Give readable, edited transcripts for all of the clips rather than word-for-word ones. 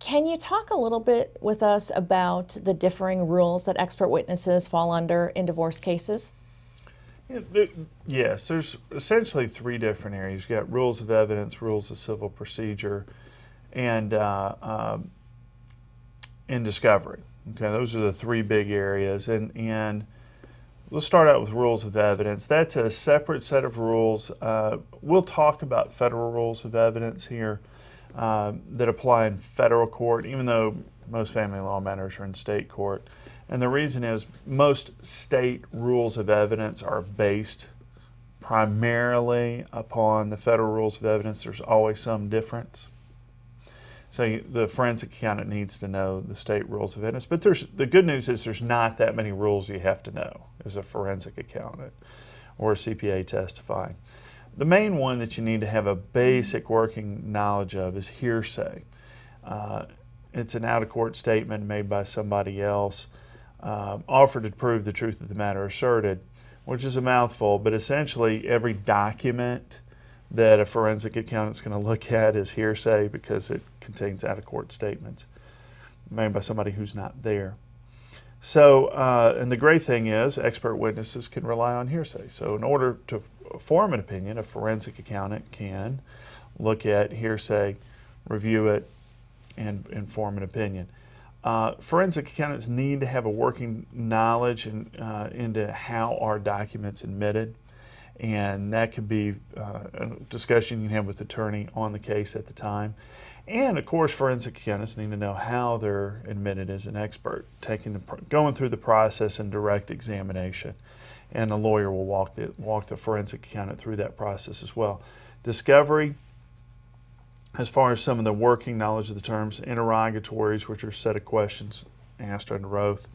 Can you talk a little bit with us about the differing rules that expert witnesses fall under in divorce cases? Yes, there's essentially three different areas. You've got rules of evidence, rules of civil procedure, and discovery. Okay, those are the three big areas. And let's start out with rules of evidence. That's a separate set of rules. We'll talk about federal rules of evidence here that apply in federal court, even though most family law matters are in state court. And the reason is most state rules of evidence are based primarily upon the federal rules of evidence. There's always some difference. So the forensic accountant needs to know the state rules of evidence. But the good news is there's not that many rules you have to know as a forensic accountant or a CPA testifying. The main one that you need to have a basic working knowledge of is hearsay. It's an out-of-court statement made by somebody else, offered to prove the truth of the matter asserted, which is a mouthful, but essentially every document that a forensic accountant's going to look at is hearsay because it contains out-of-court statements made by somebody who's not there. So, and the great thing is expert witnesses can rely on hearsay. So in order to form an opinion, a forensic accountant can look at hearsay, review it, and form an opinion. Forensic accountants need to have a working knowledge into how are documents admitted, and that could be a discussion you can have with the attorney on the case at the time. And of course, forensic accountants need to know how they're admitted as an expert, going through the process in direct examination, and a lawyer will walk the forensic accountant through that process as well. Discovery, as far as some of the working knowledge of the terms, interrogatories, which are a set of questions asked under oath,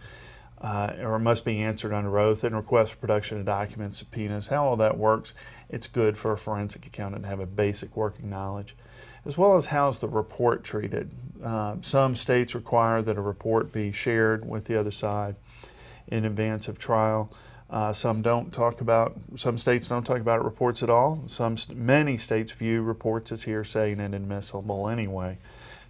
or must be answered under oath, and requests for production of documents, subpoenas, how all that works. It's good for a forensic accountant to have a basic working knowledge, as well as how's the report treated. Some states require that a report be shared with the other side in advance of trial. Some states don't talk about reports at all. Many states view reports as hearsay and inadmissible anyway.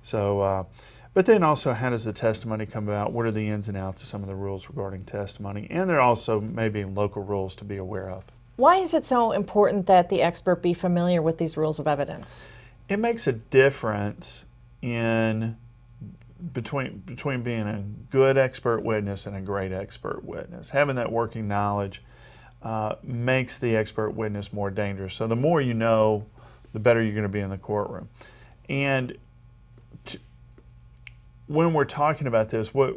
So, but then also, how does the testimony come about? What are the ins and outs of some of the rules regarding testimony? And there are also maybe local rules to be aware of. Why is it so important that the expert be familiar with these rules of evidence? It makes a difference between being a good expert witness and a great expert witness. Having that working knowledge makes the expert witness more dangerous. So the more you know, the better you're going to be in the courtroom. And when we're talking about this, what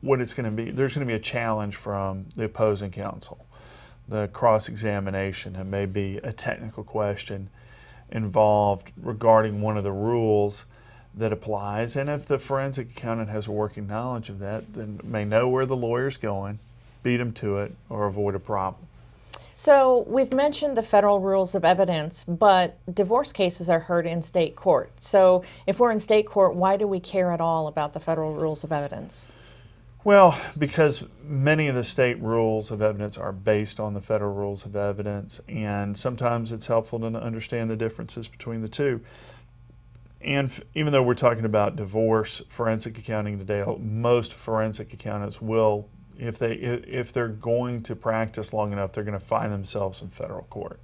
it's going to be, there's going to be a challenge from the opposing counsel. The cross-examination, and maybe a technical question involved regarding one of the rules that applies. And if the forensic accountant has a working knowledge of that, then may know where the lawyer's going, beat him to it, or avoid a problem. So we've mentioned the federal rules of evidence, but divorce cases are heard in state court. So if we're in state court, why do we care at all about the federal rules of evidence? Well, because many of the state rules of evidence are based on the federal rules of evidence, and sometimes it's helpful to understand the differences between the two. And even though we're talking about divorce forensic accounting today, most forensic accountants will, if they're going to practice long enough, they're going to find themselves in federal court.